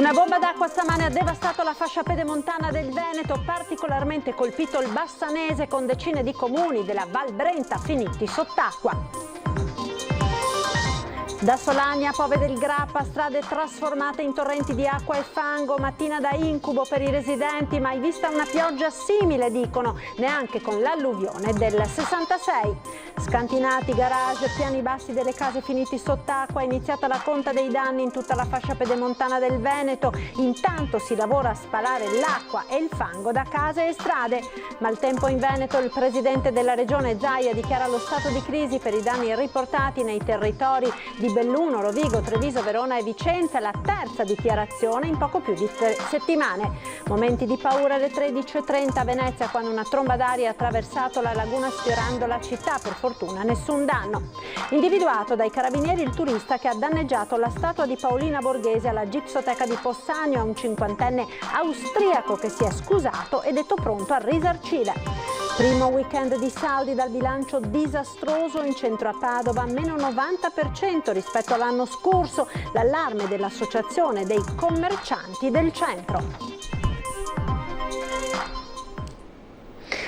Una bomba d'acqua stamane ha devastato la fascia pedemontana del Veneto, particolarmente colpito il Bassanese con decine di comuni della Val Brenta finiti sott'acqua. Da Solagna a Pove del Grappa, strade trasformate in torrenti di acqua e fango, mattina da incubo per i residenti, mai vista una pioggia simile, dicono, neanche con l'alluvione del 66. Scantinati garage, piani bassi delle case finiti sott'acqua, è iniziata la conta dei danni in tutta la fascia pedemontana del Veneto, intanto si lavora a spalare l'acqua e il fango da case e strade. Maltempo in Veneto, il presidente della regione Zaia dichiara lo stato di crisi per i danni riportati nei territori di Belluno, Rovigo, Treviso, Verona e Vicenza, la terza dichiarazione in poco più di 3 settimane. Momenti di paura alle 13:30 a Venezia quando una tromba d'aria ha attraversato la laguna sfiorando la città, per fortuna nessun danno. Individuato dai carabinieri il turista che ha danneggiato la statua di Paolina Borghese alla Gipsoteca di Fossagno, a un 50enne austriaco che si è scusato e detto pronto a risarcire. Primo weekend di saldi dal bilancio disastroso in centro a Padova, meno 90% rispetto all'anno scorso, l'allarme dell'Associazione dei commercianti del centro.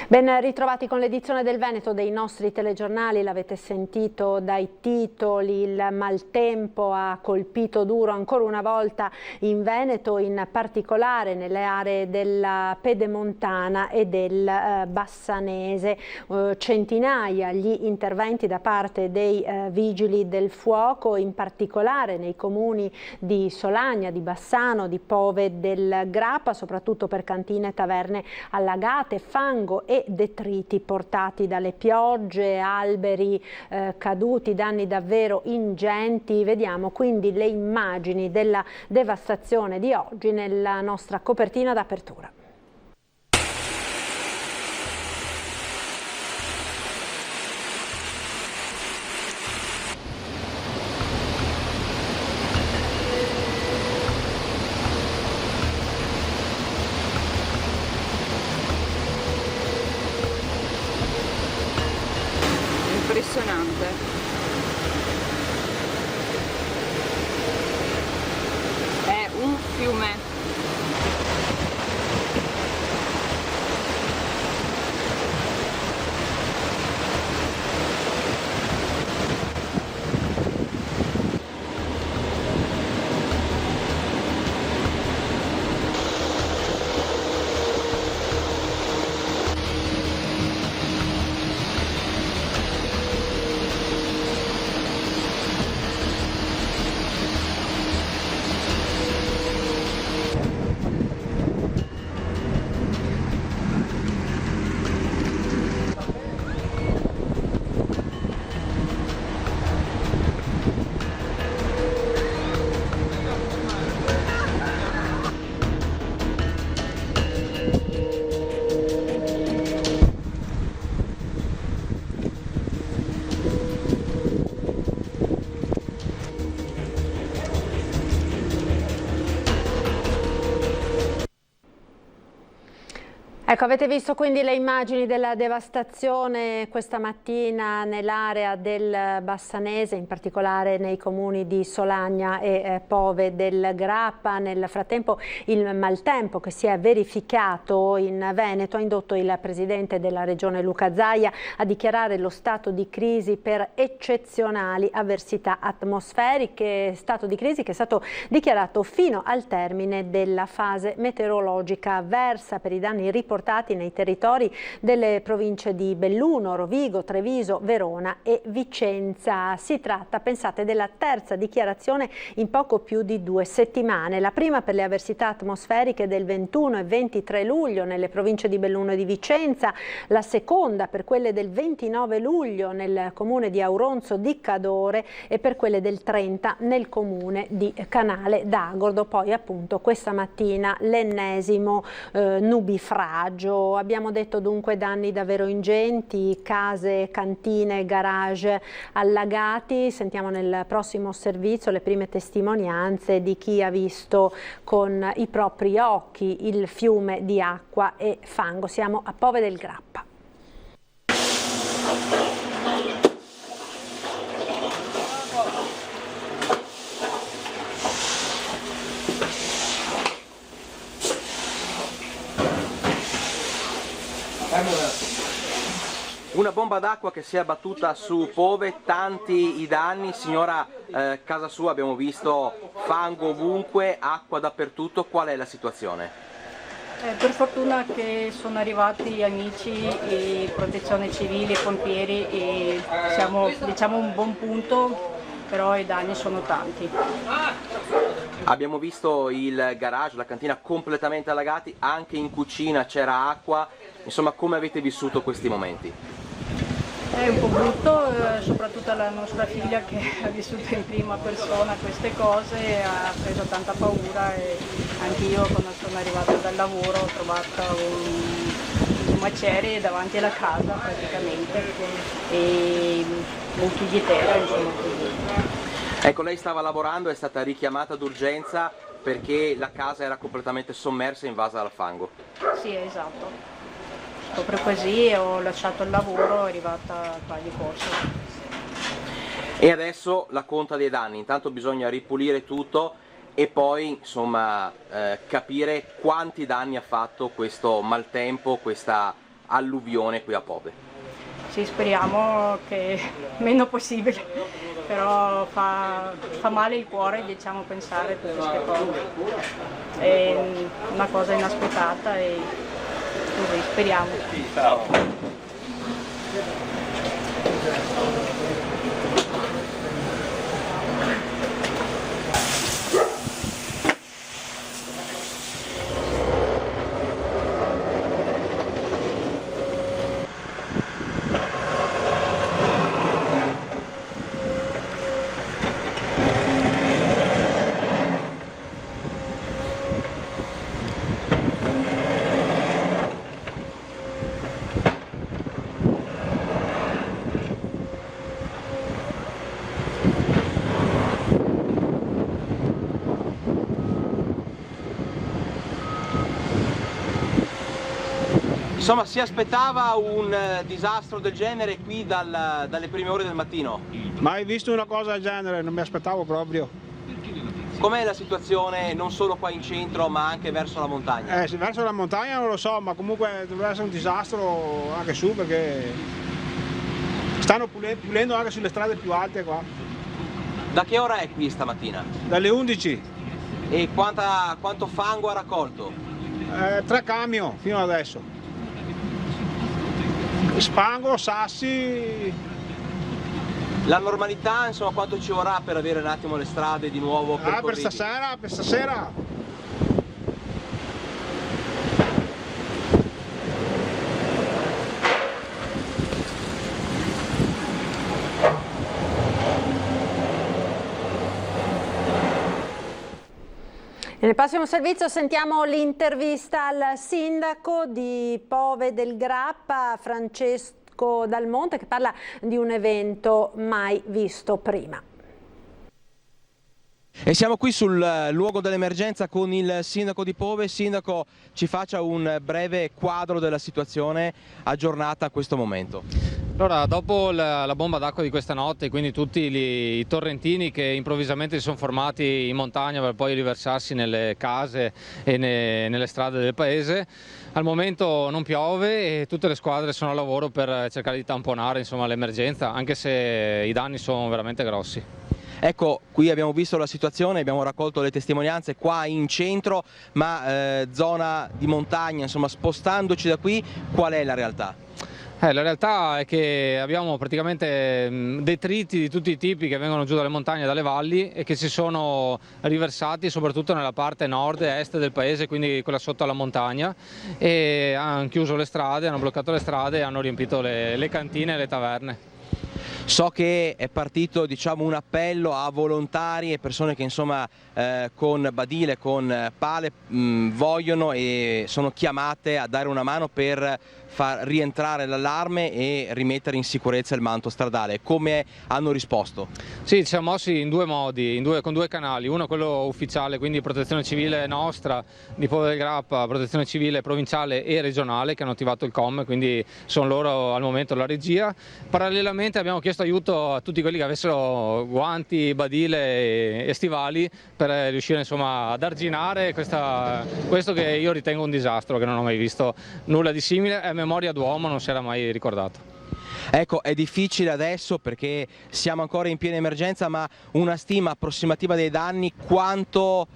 Ben ritrovati con l'edizione del Veneto dei nostri telegiornali, l'avete sentito dai titoli, il maltempo ha colpito duro ancora una volta in Veneto, in particolare nelle aree della Pedemontana e del Bassanese. Centinaia gli interventi da parte dei vigili del fuoco, in particolare nei comuni di Solagna, di Bassano, di Pove del Grappa, soprattutto per cantine e taverne allagate, fango e detriti portati dalle piogge, alberi caduti, danni davvero ingenti. Vediamo quindi le immagini della devastazione di oggi nella nostra copertina d'apertura. Impressionante. È un fiume. Ecco, avete visto quindi le immagini della devastazione questa mattina nell'area del Bassanese, in particolare nei comuni di Solagna e Pove del Grappa. Nel frattempo il maltempo che si è verificato in Veneto ha indotto il presidente della regione Luca Zaia a dichiarare lo stato di crisi per eccezionali avversità atmosferiche, stato di crisi che è stato dichiarato fino al termine della fase meteorologica avversa per i danni riportati nei territori delle province di Belluno, Rovigo, Treviso, Verona e Vicenza. Si tratta, pensate, della terza dichiarazione in poco più di 2 settimane. La prima per le avversità atmosferiche del 21 e 23 luglio nelle province di Belluno e di Vicenza, la seconda per quelle del 29 luglio nel comune di Auronzo di Cadore e per quelle del 30 nel comune di Canale d'Agordo. Poi appunto questa mattina l'ennesimo nubifragio. Abbiamo detto dunque danni davvero ingenti, case, cantine, garage allagati. Sentiamo nel prossimo servizio le prime testimonianze di chi ha visto con i propri occhi il fiume di acqua e fango. Siamo a Pove del Grappa. Una bomba d'acqua che si è abbattuta su Pove, tanti i danni, signora, casa sua abbiamo visto fango ovunque, acqua dappertutto, qual è la situazione? Per fortuna che sono arrivati amici e protezione civile, pompieri e siamo diciamo un buon punto, però i danni sono tanti. Abbiamo visto il garage, la cantina completamente allagati, anche in cucina c'era acqua, insomma come avete vissuto questi momenti? È un po' brutto, soprattutto la nostra figlia che ha vissuto in prima persona queste cose, ha preso tanta paura e anch'io quando sono arrivata dal lavoro ho trovato un macerie davanti alla casa praticamente e buchi di terra, insomma così. Ecco, lei stava lavorando, è stata richiamata d'urgenza perché la casa era completamente sommersa e invasa dal fango. Sì, esatto. Proprio così ho lasciato il lavoro, è arrivata qua di corso. E adesso la conta dei danni, intanto bisogna ripulire tutto e poi insomma capire quanti danni ha fatto questo maltempo, questa alluvione qui a Pove. Sì, speriamo che meno possibile, però fa male il cuore, diciamo, pensare a tutte queste cose. È una cosa inaspettata e così, speriamo. Insomma, si aspettava un disastro del genere qui dalle prime ore del mattino? Mai visto una cosa del genere, non mi aspettavo proprio. Com'è la situazione non solo qua in centro ma anche verso la montagna? Verso la montagna non lo so, ma comunque dovrebbe essere un disastro anche su perché stanno pulendo anche sulle strade più alte qua. Da che ora è qui stamattina? Dalle 11. E quanto fango ha raccolto? 3 camion fino adesso. Spango, sassi. La normalità, insomma, quanto ci vorrà per avere un attimo le strade di nuovo percorribili? Per stasera. Nel prossimo servizio sentiamo l'intervista al sindaco di Pove del Grappa, Francesco Dal Monte, che parla di un evento mai visto prima. E siamo qui sul luogo dell'emergenza con il sindaco di Pove. Sindaco, ci faccia un breve quadro della situazione aggiornata a questo momento. Allora, dopo la bomba d'acqua di questa notte, quindi tutti i torrentini che improvvisamente si sono formati in montagna per poi riversarsi nelle case e nelle strade del paese, al momento non piove e tutte le squadre sono a lavoro per cercare di tamponare l'emergenza, anche se i danni sono veramente grossi. Ecco, qui abbiamo visto la situazione, abbiamo raccolto le testimonianze qua in centro, ma zona di montagna, insomma, spostandoci da qui, qual è la realtà? La realtà è che abbiamo praticamente detriti di tutti i tipi che vengono giù dalle montagne e dalle valli e che si sono riversati soprattutto nella parte nord e est del paese, quindi quella sotto alla montagna, e hanno chiuso le strade, hanno bloccato le strade e hanno riempito le cantine e le taverne. So che è partito, diciamo, un appello a volontari e persone che insomma con badile, con pale vogliono e sono chiamate a dare una mano per far rientrare l'allarme e rimettere in sicurezza il manto stradale. Come hanno risposto? Sì, ci siamo mossi in due modi, con due canali. Uno quello ufficiale, quindi protezione civile nostra di Pove del Grappa, protezione civile provinciale e regionale che hanno attivato il COM, quindi sono loro al momento la regia. Parallelamente abbiamo chiesto chiesto aiuto a tutti quelli che avessero guanti, badile e stivali per riuscire insomma ad arginare questo che io ritengo un disastro, che non ho mai visto nulla di simile, è memoria d'uomo, non si era mai ricordato. Ecco, è difficile adesso perché siamo ancora in piena emergenza, ma una stima approssimativa dei danni, quanto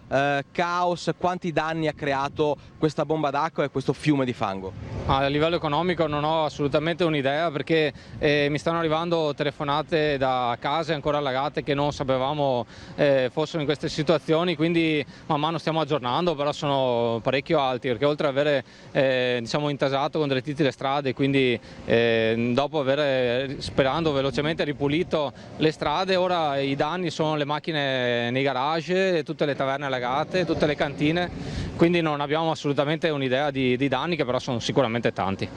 caos, quanti danni ha creato questa bomba d'acqua e questo fiume di fango? A livello economico non ho assolutamente un'idea, perché mi stanno arrivando telefonate da case ancora allagate che non sapevamo fossero in queste situazioni, quindi man mano stiamo aggiornando, però sono parecchio alti, perché oltre ad avere diciamo intasato con delle tizi le strade, quindi dopo aver sperando velocemente ripulito le strade, ora i danni sono le macchine nei garage, tutte le taverne allagate, tutte le cantine, quindi non abbiamo assolutamente un'idea di danni, che però sono sicuramente tanti.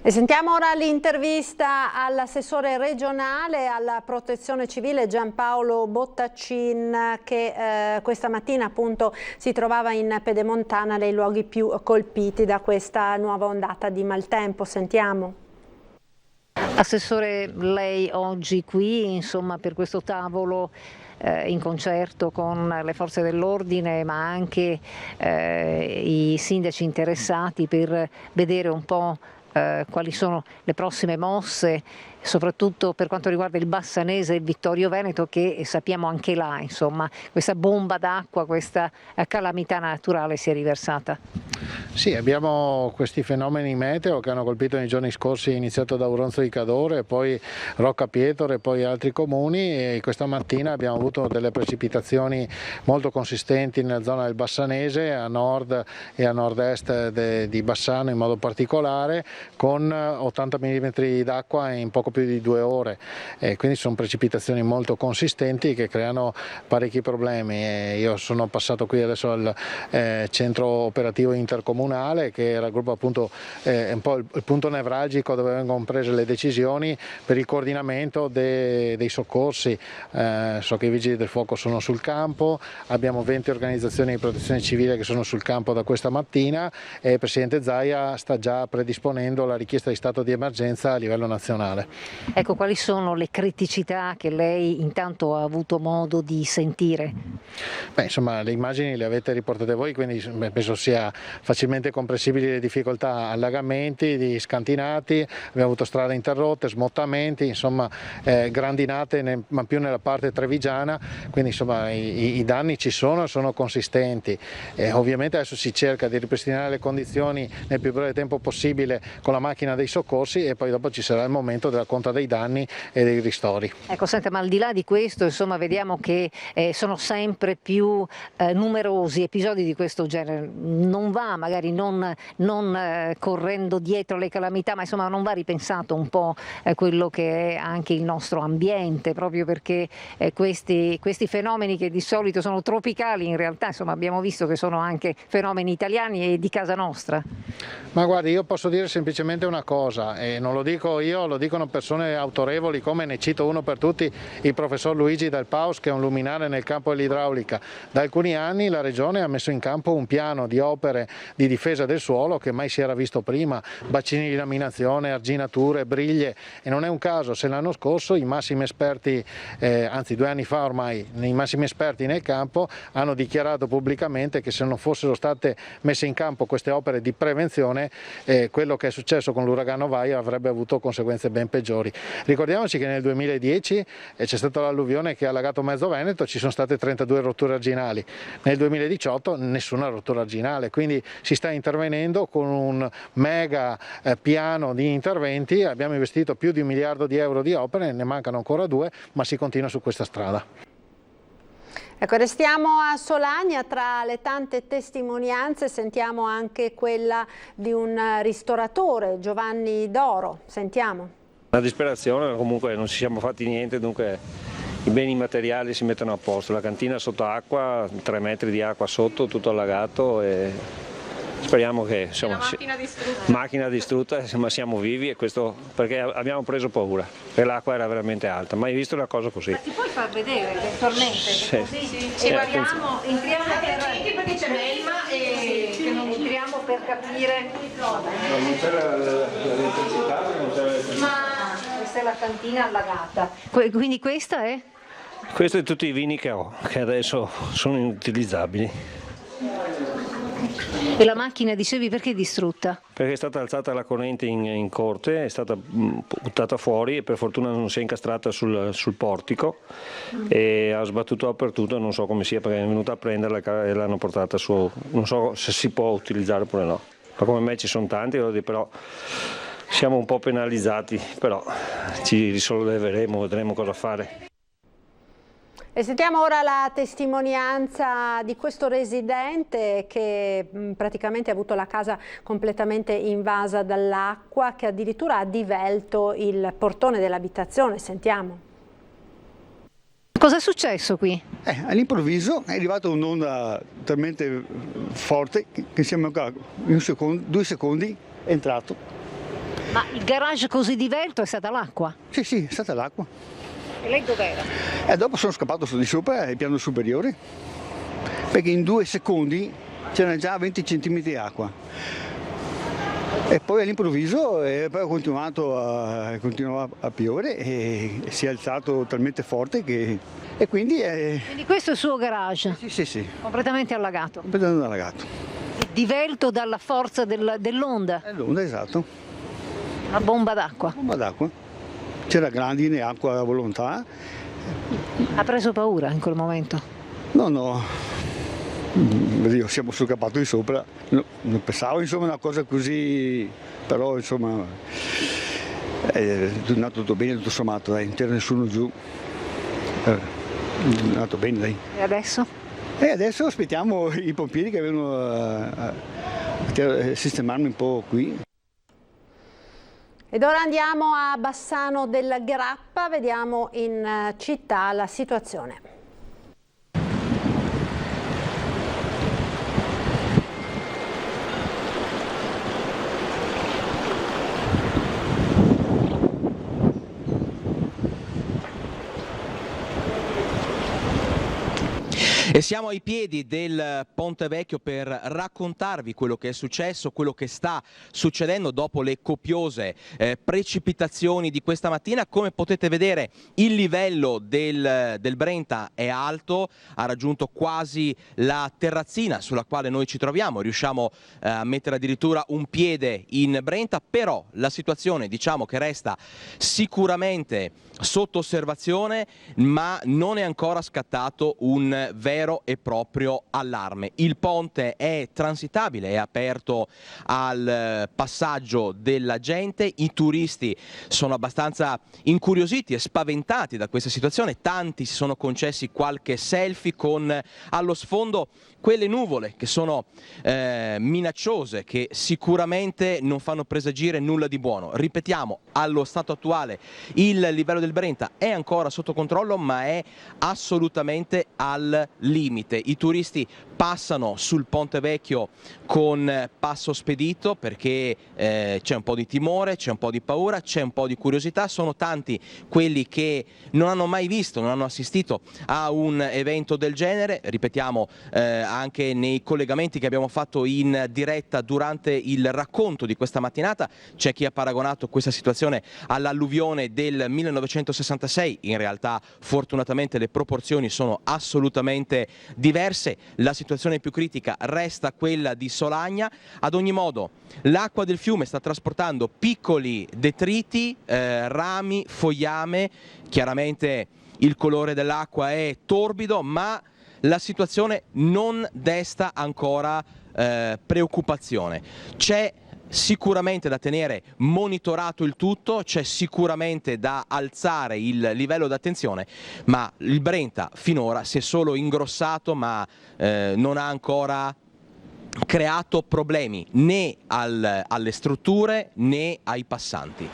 E sentiamo ora l'intervista all'assessore regionale alla protezione civile Giampaolo Bottaccin, che questa mattina appunto si trovava in Pedemontana, nei luoghi più colpiti da questa nuova ondata di maltempo. Sentiamo. Assessore, lei oggi qui insomma per questo tavolo in concerto con le forze dell'ordine, ma anche i sindaci interessati, per vedere un po' quali sono le prossime mosse, soprattutto per quanto riguarda il Bassanese e il Vittorio Veneto, che sappiamo anche là, insomma, questa bomba d'acqua, questa calamità naturale si è riversata. Sì, abbiamo questi fenomeni meteo che hanno colpito nei giorni scorsi, iniziato da Auronzo di Cadore, poi Rocca Pietro e poi altri comuni, e questa mattina abbiamo avuto delle precipitazioni molto consistenti nella zona del Bassanese, a nord e a nord-est di Bassano in modo particolare, con 80 mm d'acqua in poco più di 2 ore, quindi sono precipitazioni molto consistenti che creano parecchi problemi. Io sono passato qui adesso al centro operativo intercomunale, che raggruppa appunto un po' il punto nevralgico dove vengono prese le decisioni per il coordinamento dei soccorsi. So che i vigili del fuoco sono sul campo, abbiamo 20 organizzazioni di protezione civile che sono sul campo da questa mattina, e il Presidente Zaia sta già predisponendo la richiesta di stato di emergenza a livello nazionale. Ecco, quali sono le criticità che lei intanto ha avuto modo di sentire? Beh, insomma, le immagini le avete riportate voi, quindi penso sia facilmente comprensibili le difficoltà: allagamenti, di scantinati, abbiamo avuto strade interrotte, smottamenti, insomma grandinate, ma più nella parte trevigiana, quindi insomma i danni ci sono consistenti. Ovviamente adesso si cerca di ripristinare le condizioni nel più breve tempo possibile con la macchina dei soccorsi, e poi dopo ci sarà il momento della conta dei danni e dei ristori. Ecco, senta, ma al di là di questo, insomma, vediamo che sono sempre più numerosi episodi di questo genere. Non va magari non correndo dietro le calamità, ma insomma non va ripensato un po' quello che è anche il nostro ambiente, proprio perché questi fenomeni, che di solito sono tropicali, in realtà insomma abbiamo visto che sono anche fenomeni italiani e di casa nostra. Ma guardi, io posso dire semplicemente una cosa, e non lo dico io, lo dicono persone autorevoli, come ne cito uno per tutti, il professor Luigi Del Paus, che è un luminare nel campo dell'idraulica. Da alcuni anni la Regione ha messo in campo un piano di opere di difesa del suolo che mai si era visto prima: bacini di laminazione, arginature, briglie, e non è un caso se l'anno scorso i massimi esperti, anzi 2 anni fa ormai, i massimi esperti nel campo hanno dichiarato pubblicamente che se non fossero state messe in campo queste opere di prevenzione, quello che è successo con l'uragano Vaia avrebbe avuto conseguenze ben peggiori. Ricordiamoci che nel 2010 c'è stata l'alluvione che ha allagato mezzo Veneto, ci sono state 32 rotture arginali, nel 2018 nessuna rottura arginale, quindi si sta intervenendo con un mega piano di interventi. Abbiamo investito più di 1 miliardo di euro di opere, ne mancano ancora 2, ma si continua su questa strada. Ecco, restiamo a Solagna. Tra le tante testimonianze sentiamo anche quella di un ristoratore, Giovanni Doro. Sentiamo. Una disperazione, comunque non ci siamo fatti niente, dunque i beni materiali si mettono a posto. La cantina sotto acqua, 3 metri di acqua sotto, tutto allagato, e speriamo che insomma, macchina distrutta, ma siamo vivi, e questo perché abbiamo preso paura, perché l'acqua era veramente alta. Mai visto una cosa così? Ma ti puoi far vedere eventualmente? Sì. Così ci guardiamo, entriamo perché c'è Melma e che non entriamo per capire. Non c'è l'elettricità, non c'è l'elettricità. questa è la cantina allagata. Quindi questa è? Questi sono tutti i vini che ho, che adesso sono inutilizzabili. E la macchina, dicevi, perché è distrutta? Perché è stata alzata la corrente in corte, è stata buttata fuori e per fortuna non si è incastrata sul portico e ha sbattuto dappertutto, non so come sia perché è venuta a prenderla e l'hanno portata su, non so se si può utilizzare oppure no. Ma come me ci sono tanti, però siamo un po' penalizzati, però ci risolleveremo, vedremo cosa fare. E sentiamo ora la testimonianza di questo residente che praticamente ha avuto la casa completamente invasa dall'acqua, che addirittura ha divelto il portone dell'abitazione. Sentiamo. Cosa è successo qui? All'improvviso è arrivata un'onda talmente forte che siamo in 2 secondi è entrato. Ma il garage così divelto è stata l'acqua? Sì, è stata l'acqua. E lei dov'era? E dopo sono scappato su di sopra, al piano superiore, perché in 2 secondi c'era già 20 cm di acqua. E poi all'improvviso poi continuava a piovere e si è alzato talmente forte che... E quindi... Quindi questo è il suo garage? Sì. Completamente allagato? Completamente allagato. Divelto dalla forza dell'onda? L'onda, esatto. Una bomba d'acqua? Bomba d'acqua. C'era grandine, acqua a volontà. Ha preso paura in quel momento? No. Io siamo scappato di sopra. No, non pensavo insomma una cosa così, però insomma è andato tutto bene, tutto sommato, dai, non c'era nessuno giù. È andato bene, dai. E adesso? E adesso aspettiamo i pompieri che vengono a sistemarmi un po' qui. Ed ora andiamo a Bassano del Grappa, vediamo in città la situazione. E siamo ai piedi del Ponte Vecchio per raccontarvi quello che è successo, quello che sta succedendo dopo le copiose precipitazioni di questa mattina. Come potete vedere il livello del Brenta è alto, ha raggiunto quasi la terrazzina sulla quale noi ci troviamo, riusciamo a mettere addirittura un piede in Brenta, però la situazione diciamo che resta sicuramente sotto osservazione, ma non è ancora scattato un vero e proprio allarme. Il ponte è transitabile, è aperto al passaggio della gente, i turisti sono abbastanza incuriositi e spaventati da questa situazione, tanti si sono concessi qualche selfie con allo sfondo quelle nuvole che sono minacciose, che sicuramente non fanno presagire nulla di buono. Ripetiamo, allo stato attuale il livello del Brenta è ancora sotto controllo, ma è assolutamente al limite. I turisti passano sul Ponte Vecchio con passo spedito perché c'è un po' di timore, c'è un po' di paura, c'è un po' di curiosità. Sono tanti quelli che non hanno mai visto, non hanno assistito a un evento del genere. Ripetiamo, anche nei collegamenti che abbiamo fatto in diretta durante il racconto di questa mattinata, c'è chi ha paragonato questa situazione all'alluvione del 1966, in realtà fortunatamente le proporzioni sono assolutamente diverse, la situazione più critica resta quella di Solagna. Ad ogni modo l'acqua del fiume sta trasportando piccoli detriti, rami, fogliame, chiaramente il colore dell'acqua è torbido, ma la situazione non desta ancora preoccupazione. C'è sicuramente da tenere monitorato il tutto, c'è sicuramente da alzare il livello d'attenzione, ma il Brenta finora si è solo ingrossato, ma non ha ancora creato problemi né alle strutture né ai passanti.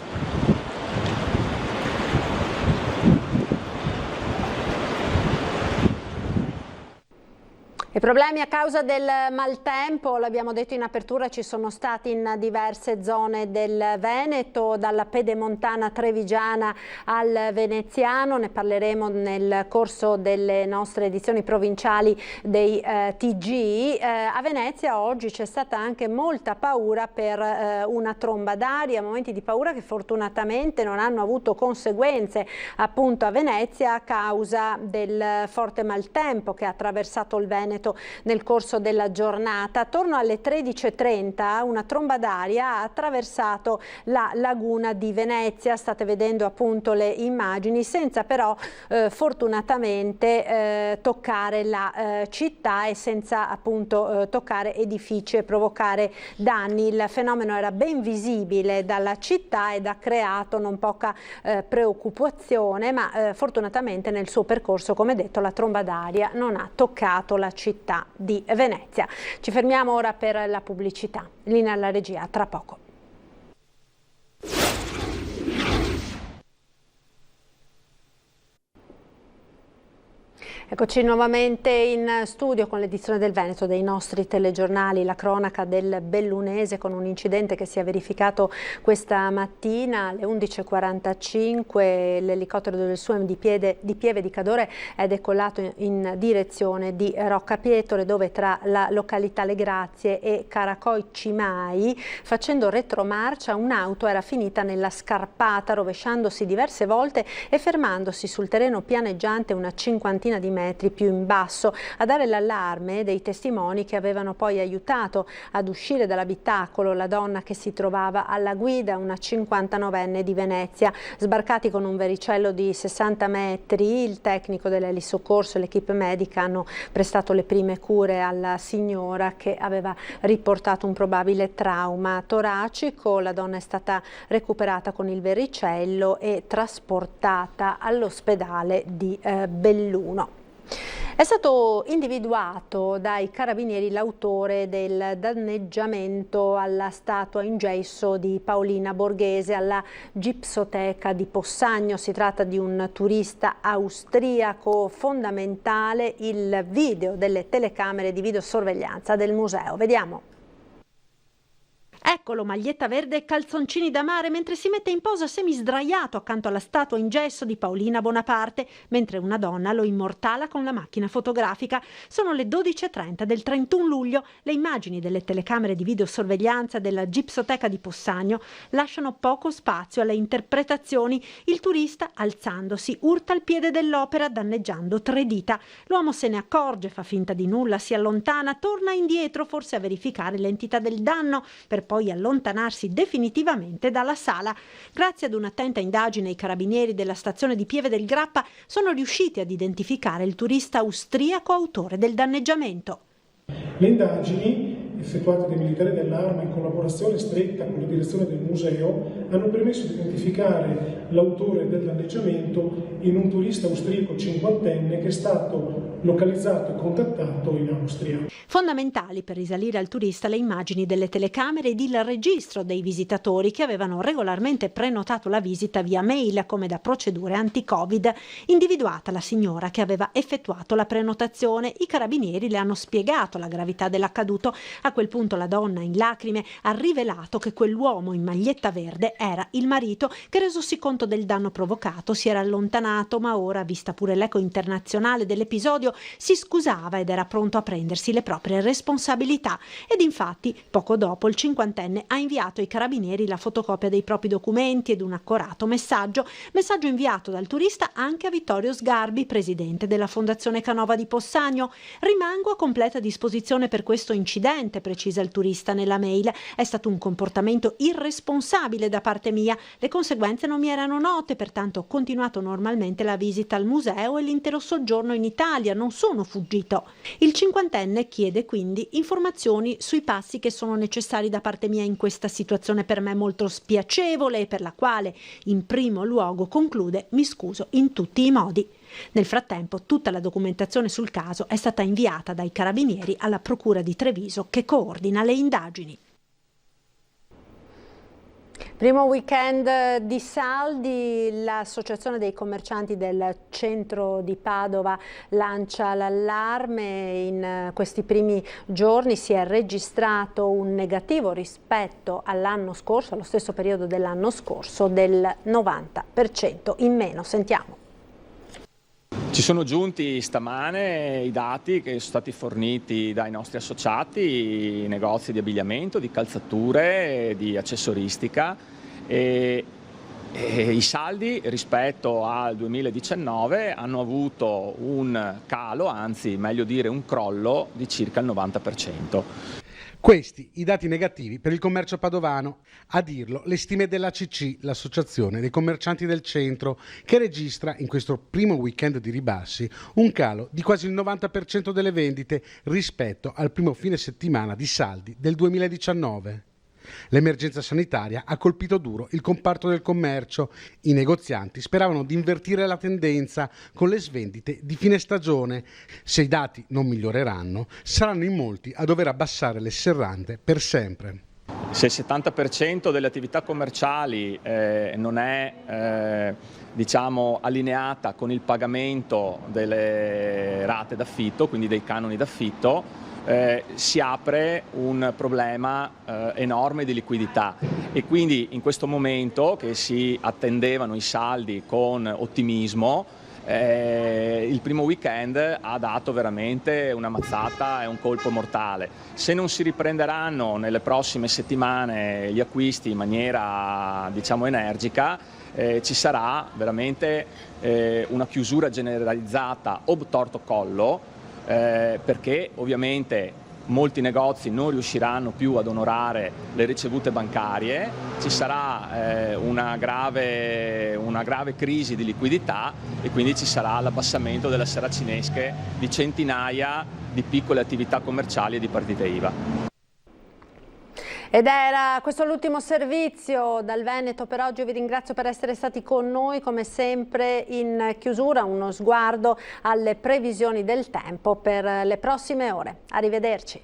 I problemi a causa del maltempo, l'abbiamo detto in apertura, ci sono stati in diverse zone del Veneto, dalla pedemontana trevigiana al veneziano. Ne parleremo nel corso delle nostre edizioni provinciali dei TG. A Venezia oggi c'è stata anche molta paura per una tromba d'aria, momenti di paura che fortunatamente non hanno avuto conseguenze appunto a Venezia a causa del forte maltempo che ha attraversato il Veneto nel corso della giornata. Attorno alle 13:30 una tromba d'aria ha attraversato la laguna di Venezia, state vedendo appunto le immagini, senza però fortunatamente toccare la città e senza appunto toccare edifici e provocare danni. Il fenomeno era ben visibile dalla città ed ha creato non poca preoccupazione, ma fortunatamente nel suo percorso, come detto, la tromba d'aria non ha toccato la città di Venezia. Ci fermiamo ora per la pubblicità. Linea alla regia, tra poco. Eccoci nuovamente in studio con l'edizione del Veneto dei nostri telegiornali, la cronaca del Bellunese con un incidente che si è verificato questa mattina alle 11:45. L'elicottero del SUEM di Pieve di Cadore è decollato in direzione di Roccapietore, dove tra la località Le Grazie e Caracoi Cimai, facendo retromarcia, un'auto era finita nella scarpata, rovesciandosi diverse volte e fermandosi sul terreno pianeggiante una cinquantina di metri più in basso. A dare l'allarme dei testimoni che avevano poi aiutato ad uscire dall'abitacolo la donna che si trovava alla guida, una 59enne di Venezia. Sbarcati con un vericello di 60 metri, il tecnico dell'elisoccorso e l'equipe medica hanno prestato le prime cure alla signora che aveva riportato un probabile trauma toracico. La donna è stata recuperata con il vericello e trasportata all'ospedale di Belluno. È stato individuato dai carabinieri l'autore del danneggiamento alla statua in gesso di Paolina Borghese alla Gipsoteca di Possagno. Si tratta di un turista austriaco. Fondamentale il video delle telecamere di videosorveglianza del museo. Vediamo. Eccolo, maglietta verde e calzoncini da mare, mentre si mette in posa semisdraiato accanto alla statua in gesso di Paolina Bonaparte, mentre una donna lo immortala con la macchina fotografica. Sono le 12:30 del 31 luglio. Le immagini delle telecamere di videosorveglianza della Gipsoteca di Possagno lasciano poco spazio alle interpretazioni. Il turista, alzandosi, urta il piede dell'opera danneggiando 3 dita. L'uomo se ne accorge, fa finta di nulla, si allontana, torna indietro forse a verificare l'entità del danno, per poi allontanarsi definitivamente dalla sala. Grazie ad un'attenta indagine, i carabinieri della stazione di Pieve del Grappa sono riusciti ad identificare il turista austriaco autore del danneggiamento. Le indagini effettuate dai militari dell'Arma in collaborazione stretta con la direzione del museo hanno permesso di identificare l'autore del danneggiamento in un turista austriaco cinquantenne che è stato localizzato e contattato in Austria. Fondamentali per risalire al turista le immagini delle telecamere ed il registro dei visitatori che avevano regolarmente prenotato la visita via mail come da procedure anti-Covid. Individuata la signora che aveva effettuato la prenotazione, i carabinieri le hanno spiegato la gravità dell'accaduto. A quel punto la donna, in lacrime, ha rivelato che quell'uomo in maglietta verde era il marito che, resosi conto del danno provocato, si era allontanato, ma ora, vista pure l'eco internazionale dell'episodio, si scusava ed era pronto a prendersi le proprie responsabilità. Ed infatti, poco dopo, il cinquantenne ha inviato ai carabinieri la fotocopia dei propri documenti ed un accorato messaggio inviato dal turista anche a Vittorio Sgarbi, presidente della Fondazione Canova di Possagno. Rimango a completa disposizione per questo incidente, precisa il turista nella mail. È stato un comportamento irresponsabile da parte mia. Le conseguenze non mi erano note, pertanto ho continuato normalmente la visita al museo e l'intero soggiorno in Italia. Non sono fuggito. Il cinquantenne chiede quindi informazioni sui passi che sono necessari da parte mia in questa situazione per me molto spiacevole e per la quale, in primo luogo, conclude, mi scuso in tutti i modi. Nel frattempo, tutta la documentazione sul caso è stata inviata dai carabinieri alla Procura di Treviso, che coordina le indagini. Primo weekend di saldi, l'associazione dei commercianti del centro di Padova lancia l'allarme. In questi primi giorni si è registrato un negativo rispetto all'anno scorso, allo stesso periodo dell'anno scorso, del 90% in meno. Sentiamo. Ci sono giunti stamane i dati che sono stati forniti dai nostri associati, i negozi di abbigliamento, di calzature, di accessoristica e i saldi rispetto al 2019 hanno avuto un calo, anzi meglio dire un crollo di circa il 90%. Questi i dati negativi per il commercio padovano, a dirlo le stime dell'ACC, l'associazione dei commercianti del centro, che registra in questo primo weekend di ribassi un calo di quasi il 90% delle vendite rispetto al primo fine settimana di saldi del 2019. L'emergenza sanitaria ha colpito duro il comparto del commercio. I negozianti speravano di invertire la tendenza con le svendite di fine stagione. Se i dati non miglioreranno, saranno in molti a dover abbassare le serrande per sempre. Se il 70% delle attività commerciali non è allineata con il pagamento delle rate d'affitto, quindi dei canoni d'affitto, si apre un problema enorme di liquidità e quindi in questo momento che si attendevano i saldi con ottimismo, il primo weekend ha dato veramente una mazzata e un colpo mortale. Se non si riprenderanno nelle prossime settimane gli acquisti in maniera energica, ci sarà veramente una chiusura generalizzata obtorto collo, perché ovviamente molti negozi non riusciranno più ad onorare le ricevute bancarie, ci sarà una grave crisi di liquidità e quindi ci sarà l'abbassamento delle saracinesche di centinaia di piccole attività commerciali e di partite IVA. Ed era questo l'ultimo servizio dal Veneto per oggi. Io vi ringrazio per essere stati con noi. Come sempre in chiusura uno sguardo alle previsioni del tempo per le prossime ore. Arrivederci.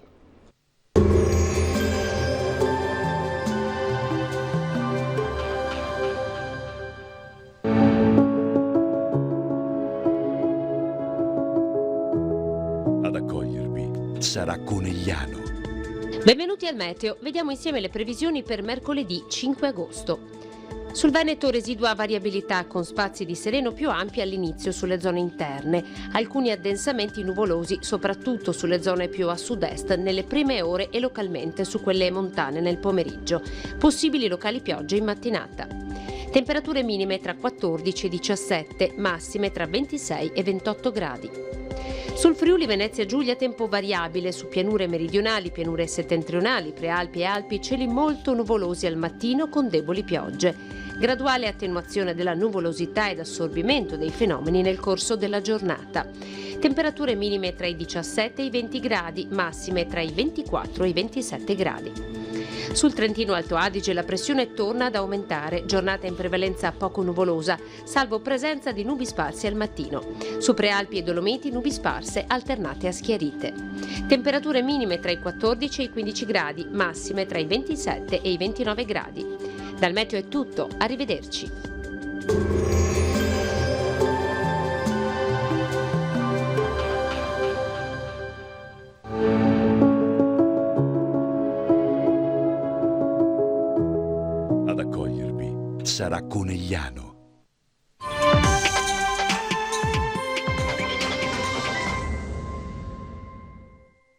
Ad accogliervi sarà Conegliano. Benvenuti al Meteo, vediamo insieme le previsioni per mercoledì 5 agosto. Sul Veneto residua variabilità con spazi di sereno più ampi all'inizio sulle zone interne, alcuni addensamenti nuvolosi soprattutto sulle zone più a sud-est nelle prime ore e localmente su quelle montane nel pomeriggio, possibili locali piogge in mattinata. Temperature minime tra 14 e 17, massime tra 26 e 28 gradi. Sul Friuli Venezia Giulia tempo variabile, su pianure meridionali, pianure settentrionali, prealpi e Alpi cieli molto nuvolosi al mattino con deboli piogge. Graduale attenuazione della nuvolosità ed assorbimento dei fenomeni nel corso della giornata. Temperature minime tra i 17 e i 20 gradi, massime tra i 24 e i 27 gradi. Sul Trentino Alto Adige la pressione torna ad aumentare, giornata in prevalenza poco nuvolosa, salvo presenza di nubi sparse al mattino. Su Prealpi e Dolomiti nubi sparse alternate a schiarite. Temperature minime tra i 14 e i 15 gradi, massime tra i 27 e i 29 gradi. Dal meteo è tutto, arrivederci. Ad accogliervi sarà Conegliano.